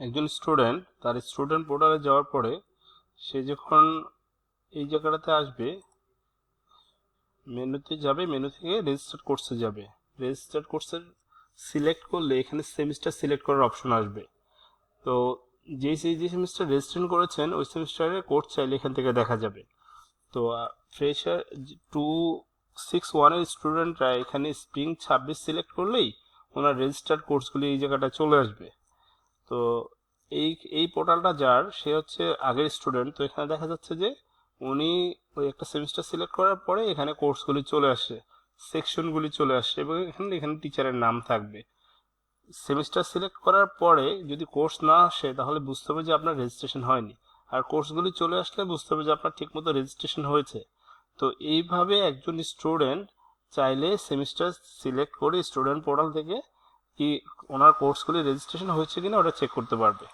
একজন স্টুডেন্ট তার স্টুডেন্ট পোর্টালে যাওয়ার পরে সে যখন এই জায়গাটাতে আসবে, মেনুতে যাবে, মেনু থেকে রেজিস্টার কোর্সে যাবে। রেজিস্টার কোর্সের সিলেক্ট করলে এখানে সেমিস্টার সিলেক্ট করার অপশন আসবে। তো যে সেমিস্টার রেজিস্ট্রেশন করেছেন ওই সেমিস্টারের কোর্স চাইলে এখান থেকে দেখা যাবে। তো ফ্রেশার 261-এর স্টুডেন্টরা এখানে স্প্রিং 26 সিলেক্ট করলেই ওনার রেজিস্টার্ড কোর্সগুলি এই জায়গাটায় চলে আসবে। তো এই এই পোর্টালটা যার, সে হচ্ছে আগের স্টুডেন্ট। তো এখানে দেখা যাচ্ছে যে উনি ওই একটা সেমিস্টার সিলেক্ট করার পরে এখানে কোর্সগুলি চলে আসে, সেকশনগুলি চলে আসে, এবং এখানে টিচারের নাম থাকবে। সেমিস্টার সিলেক্ট করার পরে যদি কোর্স না আসে তাহলে বুঝতে হবে যে আপনার রেজিস্ট্রেশন হয়নি, আর কোর্সগুলি চলে আসলে বুঝতে হবে যে আপনার ঠিকমতো রেজিস্ট্রেশন হয়েছে। তো এইভাবে একজন স্টুডেন্ট চাইলে সেমিস্টার সিলেক্ট করে স্টুডেন্ট পোর্টাল থেকে কি ওনার কোর্সগুলি রেজিস্ট্রেশন হয়েছে কিনা ওটা চেক করতে পারবে।